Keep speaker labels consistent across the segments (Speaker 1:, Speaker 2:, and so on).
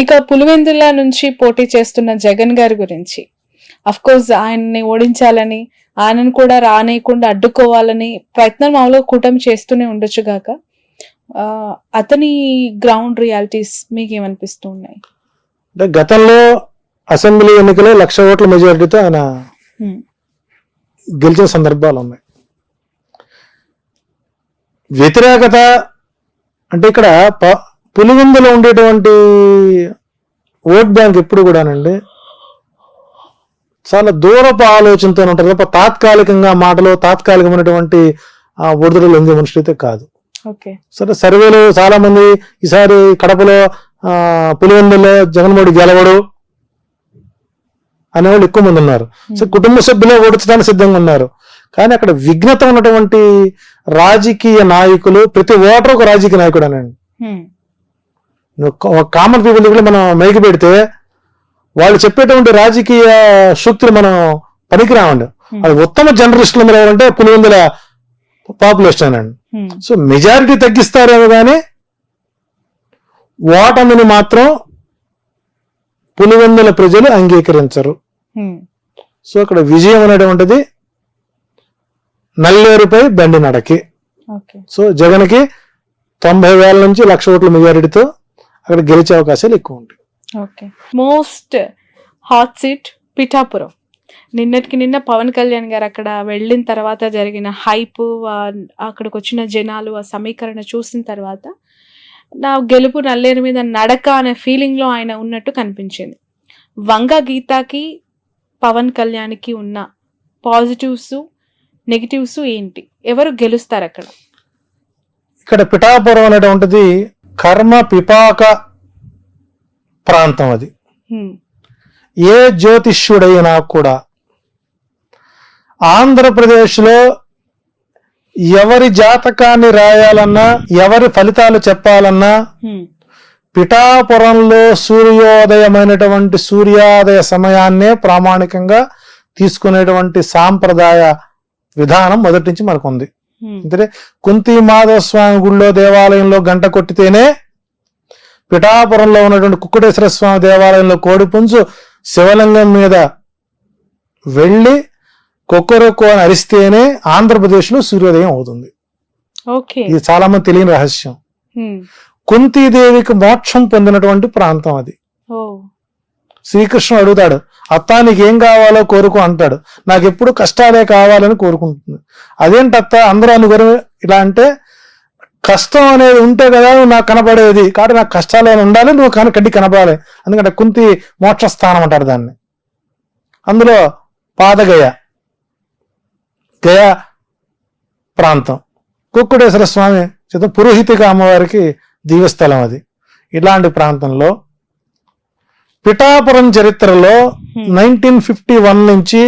Speaker 1: ఇక పులివెందుల నుంచి పోటీ చేస్తున్న జగన్ గారి గురించి, అఫ్ కోర్స్ ఆయన్ని ఓడించాలని, ఆయనను కూడా రానేయకుండా అడ్డుకోవాలని ప్రయత్నం మామూలుగా కూటమి చేస్తూనే ఉండొచ్చు గాక, అతని గ్రౌండ్ రియాలిటీస్ మీకు ఏమనిపిస్తూ ఉన్నాయి?
Speaker 2: అంటే గతంలో అసెంబ్లీ ఎన్నికలో 1,00,000 ఓట్ల మెజారిటీతో ఆయన గెలిచిన సందర్భాలు ఉన్నాయి. వ్యతిరేకత అంటే ఇక్కడ పులివెందులో ఉండేటువంటి ఓట్ బ్యాంక్ ఎప్పుడు కూడానండి చాలా దూరపు ఆలోచనతో ఉంటారు తప్ప తాత్కాలికంగా మాటలు తాత్కాలికమైనటువంటి ఒడిదుడులు లొంగే మనుషులు అయితే కాదు. సరే, సర్వేలు చాలా మంది ఈసారి కడపలో పులివెందులో జగన్మోహన్ గెలవడు అనేవాళ్ళు ఎక్కువ మంది ఉన్నారు. సో కుటుంబ సభ్యులే ఓడించడానికి సిద్ధంగా ఉన్నారు. కానీ అక్కడ విఘ్నత ఉన్నటువంటి రాజకీయ నాయకులు, ప్రతి ఓటర్ ఒక రాజకీయ నాయకుడు అనండి. కామన్ పీపుల్ దగ్గర మనం మైకి పెడితే వాళ్ళు చెప్పేటువంటి రాజకీయ శక్తులు మనం పనికిరామండి. అది ఉత్తమ జర్నలిస్టులు మీరు ఎవరంటే పులివెందుల పాపులేషన్ అండి. సో మెజారిటీ తగ్గిస్తారేమో కానీ ఓటమిని మాత్రం పులివెందుల ప్రజలు అంగీకరించరు. సో అక్కడ విజయం అనేటువంటిది నల్లేరుపై బండి నడకి. సో జగన్కి 90,000 నుంచి 1,00,000 ఓట్ల మెజారిటీతో అక్కడ గెలిచే అవకాశాలు ఎక్కువ ఉంటాయి.
Speaker 1: Most hot seat Pithapuram. నిన్నటికి నిన్న పవన్ కళ్యాణ్ గారు అక్కడ వెళ్ళిన తర్వాత జరిగిన హైప్, అక్కడికి వచ్చిన జనాలు, ఆ సమీకరణ చూసిన తర్వాత నా గెలుపు నల్లేరు మీద నడక అనే ఫీలింగ్ లో ఆయన ఉన్నట్టు కనిపించింది. వంగ గీతాకి పవన్ కళ్యాణ్కి ఉన్న పాజిటివ్స్, నెగిటివ్స్ ఏంటి? ఎవరు గెలుస్తారు అక్కడ?
Speaker 2: ఇక్కడ పిఠాపురం అనేటువంటిది కర్మ పిపాక ప్రాంతం. అది ఏ జ్యోతిష్యుడైనా కూడా ఆంధ్రప్రదేశ్లో ఎవరి జాతకాన్ని రాయాలన్నా, ఎవరి ఫలితాలు చెప్పాలన్నా పిఠాపురంలో సూర్యోదయమైనటువంటి సూర్యోదయ సమయాన్నే ప్రామాణికంగా తీసుకునేటువంటి సాంప్రదాయ విధానం మొదటి నుంచి మనకు ఉంది. అంటే కుంతి మాధవ స్వామి గుళ్ళో దేవాలయంలో గంట కొట్టితేనే పిఠాపురంలో ఉన్నటువంటి కుక్కుటేశ్వర స్వామి దేవాలయంలో కోడిపుంజు శివలింగం మీద వెళ్ళి కొక్కరొక్కు అని అరిస్తేనే ఆంధ్రప్రదేశ్లో సూర్యోదయం అవుతుంది. ఇది చాలా మంది తెలియని రహస్యం. కుంతీదేవికి మోక్షం పొందినటువంటి ప్రాంతం అది. శ్రీకృష్ణుడు అడుగుతాడు, అత్త నీకేం కావాలో కోరుకో అంటాడు. నాకు ఎప్పుడు కష్టాలే కావాలని కోరుకుంటుంది. అదేంటి అత్త అందరూ అనుకోరు ఇలా అంటే, కష్టం అనేది ఉంటే కదా నువ్వు నాకు కనపడేది, కాబట్టి నాకు కష్టాలు అని ఉండాలి, నువ్వు కంటికి కనపడాలి. ఎందుకంటే కుంతి మోక్ష స్థానం అంటారు దాన్ని. అందులో పాదగయ, గయా ప్రాంతం, కుక్కుటేశ్వర స్వామి చేత పురోహితిక అమ్మవారికి దివ్యస్థలం అది. ఇలాంటి ప్రాంతంలో పిఠాపురం చరిత్రలో 1951 నుంచి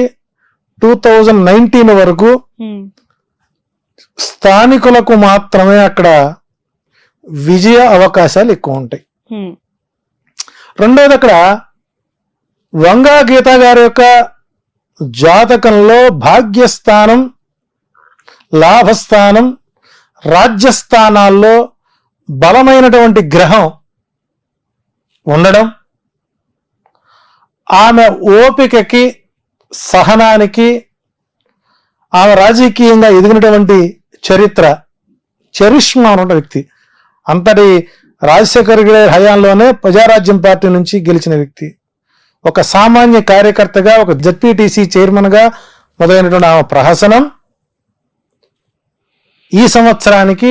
Speaker 2: 2019 వరకు స్థానికులకు మాత్రమే అక్కడ విజయ అవకాశాలు ఎక్కువ ఉంటాయి. రెండోది, అక్కడ వంగా గీత గారి యొక్క జాతకంలో భాగ్యస్థానం, లాభస్థానం, రాజ్యస్థానాల్లో బలమైనటువంటి గ్రహం ఉండడం, ఆమె ఓపికకి, సహనానికి, ఆమె రాజకీయంగా ఎదిగినటువంటి చరిష్మా ఉన్న వ్యక్తి. అంతటి రాజశేఖర్ గారి హయాంలోనే ప్రజారాజ్యం పార్టీ నుంచి గెలిచిన వ్యక్తి. ఒక సామాన్య కార్యకర్తగా, ఒక జెడ్పీటీసీ చైర్మన్ గా మొదలైనటువంటి ఆమె ప్రహసనం ఈ సంవత్సరానికి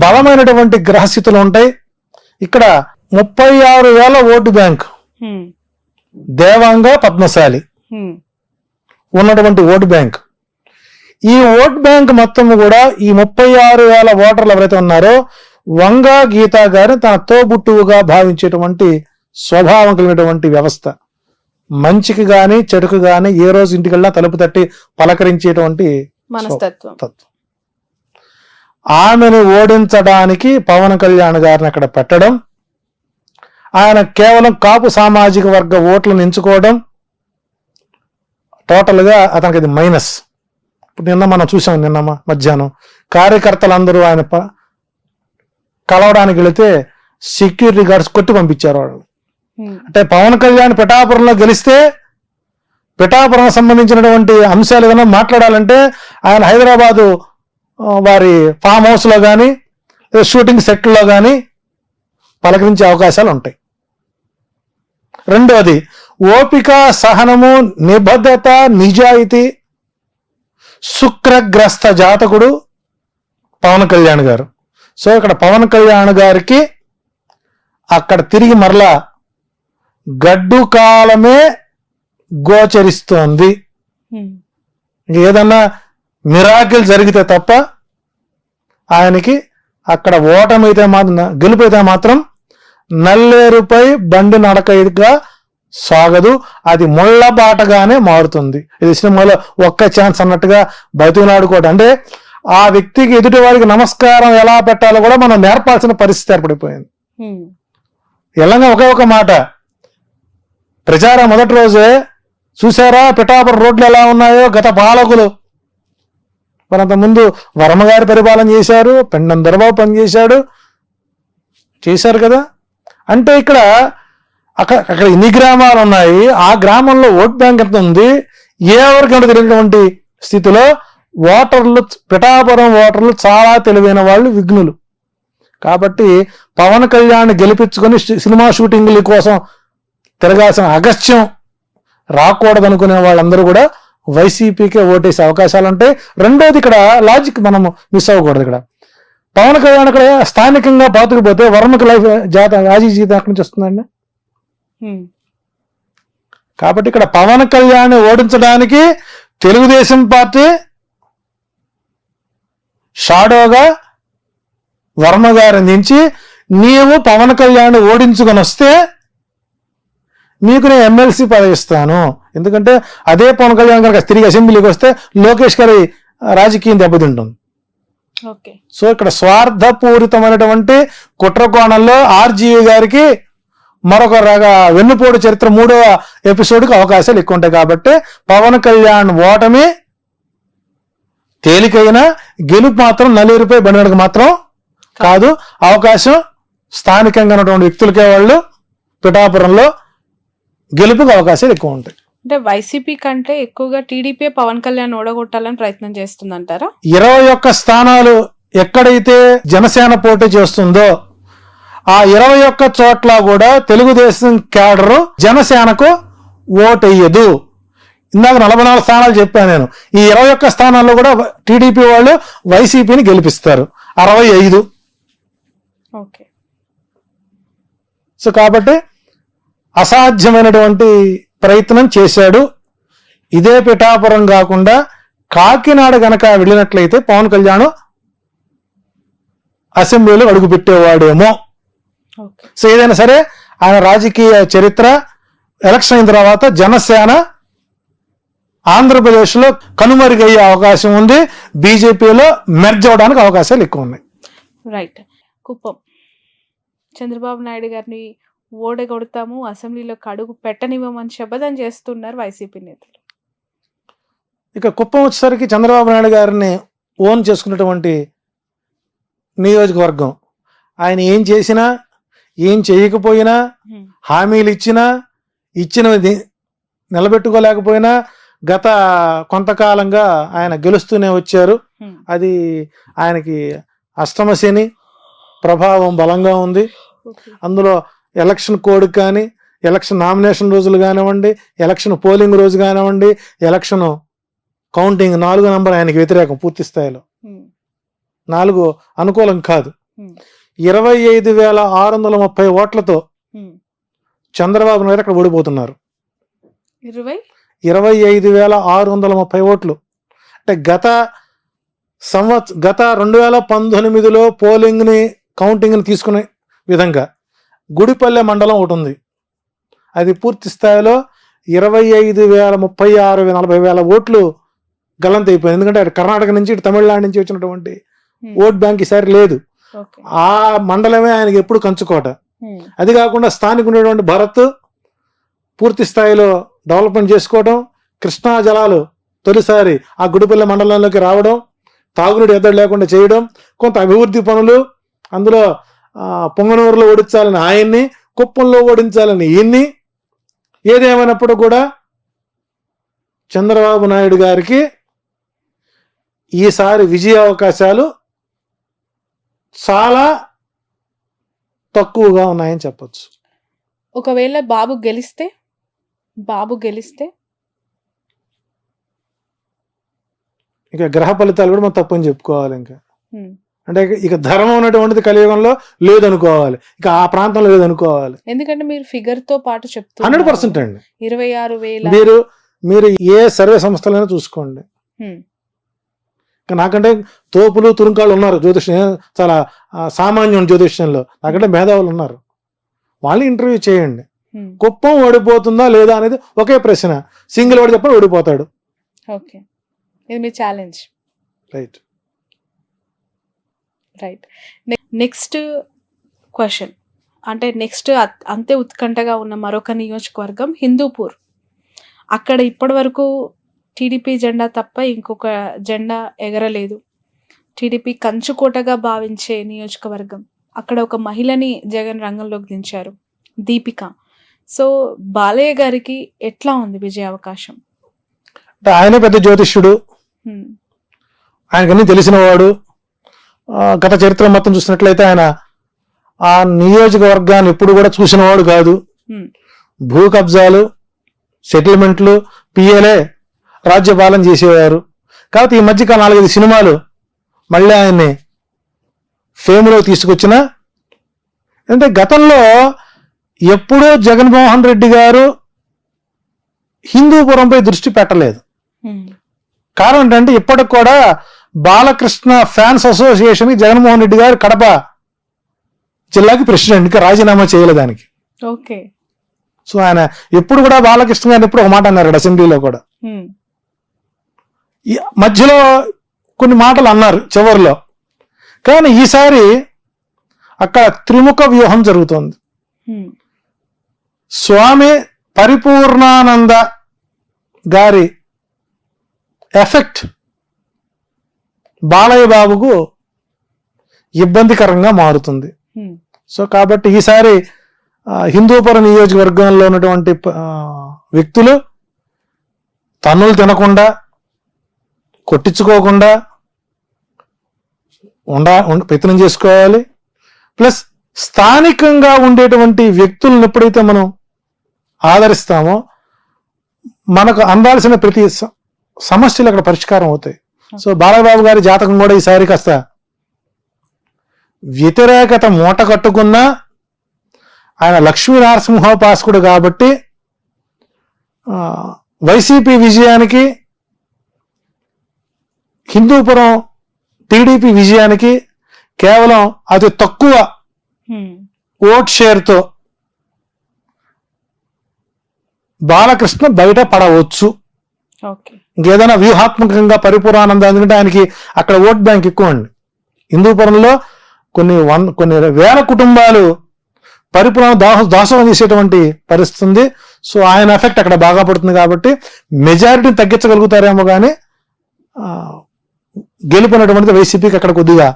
Speaker 2: బలమైనటువంటి గ్రహస్థితులు ఉంటాయి. ఇక్కడ 36,000 ఓటు బ్యాంక్ దేవాంగ, పద్మశాలి ఉన్నటువంటి ఓటు బ్యాంక్. ఈ ఓట్ బ్యాంక్ మొత్తం కూడా ఈ 36,000 ఓటర్లు ఎవరైతే ఉన్నారో వంగా గీతా గారిని తన తోబుట్టువుగా భావించేటువంటి స్వభావం కలిగినటువంటి వ్యవస్థ. మంచికి గాని చెడుకు గాని ఏ రోజు ఇంటికెళ్ళినా తలుపు తట్టి పలకరించేటువంటి
Speaker 1: మనస్తత్వం.
Speaker 2: ఆమెను ఓడించడానికి పవన్ కళ్యాణ్ గారిని అక్కడ పెట్టడం, ఆయన కేవలం కాపు సామాజిక వర్గ ఓట్లను ఎంచుకోవడం, టోటల్ గా అతనికి ఇది మైనస్. ఇప్పుడు నిన్న మనం చూసాం, నిన్న మధ్యాహ్నం కార్యకర్తలందరూ ఆయన కలవడానికి వెళితే సెక్యూరిటీ గార్డ్స్ కొట్టి పంపించారు వాళ్ళు.
Speaker 1: ఉమ్,
Speaker 2: అంటే పవన్ కళ్యాణ్ పిఠాపురంలో గెలిస్తే పిఠాపురం సంబంధించినటువంటి అంశాలు ఏదైనా మాట్లాడాలంటే ఆయన హైదరాబాదు వారి ఫామ్ హౌస్ లో కానీ షూటింగ్ సెట్లో కానీ పలకరించే అవకాశాలు ఉంటాయి. రెండోది ఓపిక, సహనము, నిబద్ధత, నిజాయితీ, శుక్రగ్రస్త జాతకుడు పవన్ కళ్యాణ్ గారు. సో ఇక్కడ పవన్ కళ్యాణ్ గారికి అక్కడ తిరిగి మరలా గడ్డు కాలమే గోచరిస్తోంది.
Speaker 1: ఉమ్,
Speaker 2: ఏదన్నా మిరాకిల్ జరిగితే తప్ప ఆయనకి అక్కడ ఓటమైతే మాత్రం, గెలుపైతే మాత్రం నల్లేరుపై బండి నడకగా సాగదు, అది ముళ్ళ బాటగానే మారుతుంది. ఇది సినిమాలో ఒక్క ఛాన్స్ అన్నట్టుగా బతినాడుకోవడం. అంటే ఆ వ్యక్తికి ఎదుటి వారికి నమస్కారం ఎలా పెట్టాలో కూడా మనం నేర్పాల్సిన పరిస్థితి ఏర్పడిపోయింది.
Speaker 1: ఉమ్,
Speaker 2: ఎలాగా ఒకే ఒక మాట, ప్రచారం మొదటి రోజే చూసారా పిఠాపురం రోడ్లు ఎలా ఉన్నాయో, గత పాలకులు మరంత ముందు వర్మ గారి పరిపాలన చేశారు, పెండం దొరబాబు పనిచేశాడు, చేశారు కదా. అంటే ఇక్కడ అక్కడ ఎన్ని గ్రామాలు ఉన్నాయి, ఆ గ్రామంలో ఓట్ బ్యాంక్ ఎంత ఉంది, ఎవరికి తెలియనటువంటి స్థితిలో ఓటర్లు, పిఠాపురం ఓటర్లు చాలా తెలివైన వాళ్ళు, విఘ్నులు. కాబట్టి పవన్ కళ్యాణ్ గెలిపించుకొని సినిమా షూటింగ్ల కోసం తిరగాల్సిన అగస్త్యం రాకూడదనుకునే వాళ్ళందరూ కూడా వైసీపీకే ఓటేసే అవకాశాలు ఉంటాయి. రెండోది ఇక్కడ లాజిక్ మనం మిస్ అవ్వకూడదు. ఇక్కడ పవన్ కళ్యాణ్ ఇక్కడ స్థానికంగా పాతుకుపోతే వర్మకి లైఫ్ రాజీ జీతం అక్కడి నుంచి వస్తుందండి.
Speaker 1: ఉమ్,
Speaker 2: కాబట్టి ఇక్కడ పవన్ కళ్యాణ్ ఓడించడానికి తెలుగుదేశం పార్టీ షాడోగా వర్మ గారిని దించి, నీవు పవన్ కళ్యాణ్ ఓడించుకొని వస్తే మీకు నేను ఎమ్మెల్సీ పదవి ఇస్తాను, ఎందుకంటే అదే పవన్ కళ్యాణ్ గారికి తిరిగి అసెంబ్లీకి వస్తే లోకేష్ గారి రాజకీయం దెబ్బతింటుంది.
Speaker 1: ఓకే.
Speaker 2: సో ఇక్కడ స్వార్థపూరితమైనటువంటి కుట్రకోణంలో ఆర్జీవి గారికి మరొక వెన్నుపోటు చరిత్ర 3వ ఎపిసోడ్కి అవకాశాలు ఎక్కువ ఉంటాయి. కాబట్టి పవన్ కళ్యాణ్ ఓటమి తేలికైన, గెలుపు మాత్రం నలుగురిపై బండికి మాత్రం కాదు. అవకాశం స్థానికంగా ఉన్నటువంటి వ్యక్తులకే, వాళ్ళు పిఠాపురంలో గెలుపుకి అవకాశాలు ఎక్కువ ఉంటాయి.
Speaker 1: అంటే వైసీపీ కంటే ఎక్కువగా టీడీపీ పవన్ కళ్యాణ్ ఓడగొట్టాలని ప్రయత్నం చేస్తుందంటారా?
Speaker 2: 21 స్థానాలు ఎక్కడైతే జనసేన పోటీ చేస్తుందో ఆ 21 చోట్ల కూడా తెలుగుదేశం క్యాడరు జనసేనకు ఓటెయ్యదు. ఇందాక 44 స్థానాలు చెప్పాను నేను. ఈ 21 స్థానాల్లో కూడా టీడీపీ వాళ్ళు వైసీపీని గెలిపిస్తారు, 65.
Speaker 1: ఓకే.
Speaker 2: సో కాబట్టి అసాధ్యమైనటువంటి ప్రయత్నం చేశాడు. ఇదే పిఠాపురం కాకుండా కాకినాడ గనక వెళ్ళినట్లయితే పవన్ కళ్యాణ్ అసెంబ్లీలో అడుగుపెట్టేవాడేమో. సో ఏదైనా సరే ఆయన రాజకీయ చరిత్ర ఎలక్షన్ అయిన తర్వాత జనసేన ఆంధ్రప్రదేశ్లో కనుమరుగయ్యే అవకాశం ఉంది, బీజేపీలో మెర్జ్ అవడానికి అవకాశాలు ఎక్కువ ఉన్నాయి.
Speaker 1: రైట్. కుప్పం చంద్రబాబు నాయుడు గారిని ఓడగొడతాము, అసెంబ్లీలోకి అడుగు పెట్టనివ్వమని శపథం చేస్తున్నారు వైసీపీ నేతలు.
Speaker 2: ఇక కుప్పం వచ్చేసరికి చంద్రబాబు నాయుడు గారిని ఓన్ చేసుకున్నటువంటి నియోజకవర్గం. ఆయన ఏం చేసినా, ఏం చేయకపోయినా, హామీలు ఇచ్చినవి నిలబెట్టుకోలేకపోయినా గత కొంతకాలంగా ఆయన గెలుస్తూనే వచ్చారు. అది ఆయనకి అష్టమ శని ప్రభావం బలంగా ఉంది. అందులో ఎలక్షన్ కోడ్ కానీ, ఎలక్షన్ నామినేషన్ రోజులు కానివ్వండి, ఎలక్షన్ పోలింగ్ రోజు కానివ్వండి, ఎలక్షన్ కౌంటింగ్ 4 నంబర్ ఆయనకి వ్యతిరేకం పూర్తి స్థాయిలో. 4 అనుకూలం కాదు. 25,630 ఓట్లతో చంద్రబాబు నాయుడు అక్కడ ఓడిపోతున్నారు. 25,630 ఓట్లు. అంటే గత 2019లో పోలింగ్ని కౌంటింగ్ని తీసుకునే విధంగా గుడిపల్లె మండలం ఒకటి ఉంది, అది పూర్తి స్థాయిలో 25,000, 36,000, 40,000 ఓట్లు గల్లంతైపోయింది. ఎందుకంటే అటు కర్ణాటక నుంచి, ఇటు తమిళనాడు నుంచి వచ్చినటువంటి ఓట్ బ్యాంక్ ఈసారి లేదు. ఆ మండలమే ఆయనకి ఎప్పుడు కంచుకోట. అది కాకుండా స్థానిక ఉన్నటువంటి భరత్ పూర్తి స్థాయిలో డెవలప్మెంట్ చేసుకోవడం, కృష్ణా జలాలు తొలిసారి ఆ గుడిపల్లె మండలంలోకి రావడం, తాగునీటి ఎద్దడి లేకుండా చేయడం, కొంత అభివృద్ధి పనులు, అందులో పొంగనూరులో ఓడించాలని ఆయన్ని, కుప్పంలో ఓడించాలని ఈయన్ని. ఏదేమైనప్పుడు కూడా చంద్రబాబు నాయుడు గారికి ఈసారి విజయ అవకాశాలు చాలా తక్కువగా ఉన్నాయని చెప్పొచ్చు.
Speaker 1: ఒకవేళ బాబు గెలిస్తే
Speaker 2: ఇంకా గ్రహ ఫలితాలు కూడా మనం తప్పని చెప్పుకోవాలి. ఇంకా
Speaker 1: హ్మ్.
Speaker 2: అంటే ఇక ధర్మం ఉన్నటువంటిది కలియుగంలో లేదనుకోవాలి, ఇక ఆ ప్రాంతంలో లేదనుకోవాలి.
Speaker 1: ఎందుకంటే మీరు ఫిగర్ తో పాటు
Speaker 2: 100% అండి.
Speaker 1: 26,000
Speaker 2: మీరు ఏ సర్వే సంస్థలైనా చూసుకోండి. నాకంటే తోపులు తురుంకాళ్ళు ఉన్నారు జ్యోతిష్యం, చాలా సామాన్యం జ్యోతిష్యంలో. నాకంటే మేధావులు ఉన్నారు, వాళ్ళు ఇంటర్వ్యూ చేయండి. కుప్పం ఓడిపోతుందా లేదా అనేది ఒకే ప్రశ్న. సింగిల్ ఓడి చెప్పని ఓడిపోతాడు.
Speaker 1: ఓకే, ఇది మీ ఛాలెంజ్.
Speaker 2: రైట్.
Speaker 1: నెక్స్ట్ క్వశ్చన్, అంటే నెక్స్ట్ అంతే ఉత్కంఠగా ఉన్న మరొక నియోజకవర్గం హిందూపూర్. అక్కడ ఇప్పటి వరకు టీడీపీ జెండా తప్ప ఇంకొక జెండా ఎగరలేదు. టీడీపీ కంచుకోటగా భావించే నియోజకవర్గం. అక్కడ ఒక మహిళని జగన్ రంగంలోకి దించారు, దీపిక. సో బాలయ్య గారికి ఎట్లా ఉంది విజయ అవకాశం?
Speaker 2: ఆయన పెద్ద జ్యోతిష్యుడు, ఆయనకన్నీ తెలిసినవాడు. గత చరిత్ర మొత్తం చూసినట్లయితే ఆయన ఆ నియోజకవర్గాన్ని ఎప్పుడు కూడా చూసినవాడు కాదు. భూ కబ్జాలు, సెటిల్మెంట్లు, పిఏలే రాజ్యపాలన చేసేవారు. కాబట్టి ఈ మధ్య 4-5 సినిమాలు మళ్ళీ ఆయన్ని ఫేమ్లో తీసుకొచ్చిన. అంటే గతంలో ఎప్పుడూ జగన్మోహన్ రెడ్డి గారు హిందూపురంపై దృష్టి పెట్టలేదు. కారణం ఏంటంటే ఇప్పటికి కూడా బాలకృష్ణ ఫ్యాన్స్ అసోసియేషన్ జగన్మోహన్ రెడ్డి గారు కడప జిల్లాకి ప్రెసిడెంట్కి రాజీనామా చేయలేదు దానికి.
Speaker 1: ఓకే.
Speaker 2: సో ఆయన ఎప్పుడు కూడా బాలకృష్ణ గారిని ఎప్పుడు ఒక మాట అన్నారు అసెంబ్లీలో కూడా. మధ్యలో కొన్ని మాటలు అన్నారు చివరిలో. కానీ ఈసారి అక్కడ త్రిముఖ వ్యూహం జరుగుతోంది. స్వామి పరిపూర్ణానంద గారి ఎఫెక్ట్ బాలయ్య బాబుకు ఇబ్బందికరంగా మారుతుంది. సో కాబట్టి ఈసారి హిందూపురం నియోజకవర్గంలో ఉన్నటువంటి వ్యక్తులు తన్నులు తినకుండా, కొట్టించుకోకుండా ప్రయత్నం చేసుకోవాలి. ప్లస్ స్థానికంగా ఉండేటువంటి వ్యక్తులను ఎప్పుడైతే మనం ఆదరిస్తామో మనకు అందాల్సిన ప్రతి సమస్యలు అక్కడ పరిష్కారం అవుతాయి. సో బాలయ్యబాబు గారి జాతకం కూడా ఈసారి కాస్త వ్యతిరేకత మూట కట్టుకున్నా ఆయన లక్ష్మీ నరసింహోపాసకుడు కాబట్టి వైసీపీ విజయానికి, హిందూపురం టీడీపీ విజయానికి కేవలం అతి తక్కువ ఓట్ షేర్తో బాలకృష్ణ బయట పడవచ్చు. ఇంకేదైనా వ్యూహాత్మకంగా పరిపూర్ణానంద, ఎందుకంటే ఆయనకి అక్కడ ఓట్ బ్యాంక్ ఎక్కువ అండి. హిందూపురంలో కొన్ని వేల కుటుంబాలు పరిపూర్ణ దాసోహం చేసేటువంటి పరిస్థితి ఉంది. సో ఆయన ఎఫెక్ట్ అక్కడ బాగా పడుతుంది కాబట్టి మెజారిటీని తగ్గించగలుగుతారేమో కానీ గెలుపునటువంటిది వైసీపీకి అక్కడ కొద్దిగా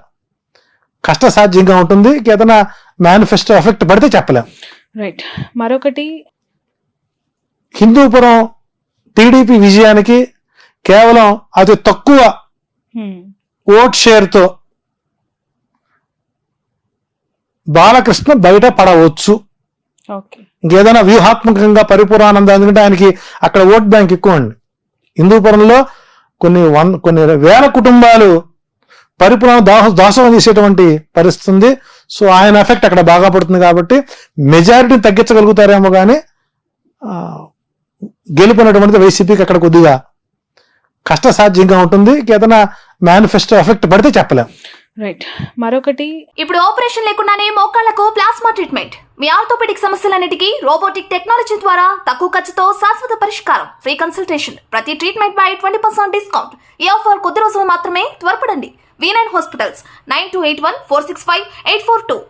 Speaker 2: కష్టసాధ్యంగా ఉంటుంది. ఏదైనా మేనిఫెస్టో ఎఫెక్ట్ పడితే చెప్పలేం.
Speaker 1: రైట్. మరొకటి,
Speaker 2: హిందూపురం టీడీపీ విజయానికి కేవలం అతి తక్కువ ఓట్ షేర్తో బాలకృష్ణ బయట పడవచ్చు. ఇంకేదైనా వ్యూహాత్మకంగా పరిపూర్ణానంద, ఎందుకంటే ఆయనకి అక్కడ ఓట్ బ్యాంక్ ఎక్కువ అండి. హిందూపురంలో కొన్ని వేల కుటుంబాలు పరిపూర్ణ దాసోహం చేసేటువంటి పరిస్థితి ఉంది. సో ఆయన ఎఫెక్ట్ అక్కడ బాగా పడుతుంది కాబట్టి మెజారిటీని తగ్గించగలుగుతారేమో కానీ గెలుపునటువంటిది వైసీపీకి అక్కడ కొద్దిగా కష్టసాధ్యంగా ఉంటుంది. ఏదైనా మేనిఫెస్టో ఎఫెక్ట్ పడితే చెప్పలేం.
Speaker 1: రైట్. మరొకటి,
Speaker 3: ఇప్పుడు ఆపరేషన్ లేకుండానే మోకాళ్లకు ప్లాస్మా ట్రీట్మెంట్. మీ ఆర్థోపెడిక్ సమస్యలన్నిటికీ రోబోటిక్ టెక్నాలజీ ద్వారా తక్కువ ఖర్చుతో శాశ్వత పరిష్కారం. Free consultation. ప్రతి ట్రీట్మెంట్ పై 20% డిస్కౌంట్. ఈ ఆఫర్ కొద్ది రోజులు మాత్రమే. త్వరపడండి. V9 hospitals 9281465842.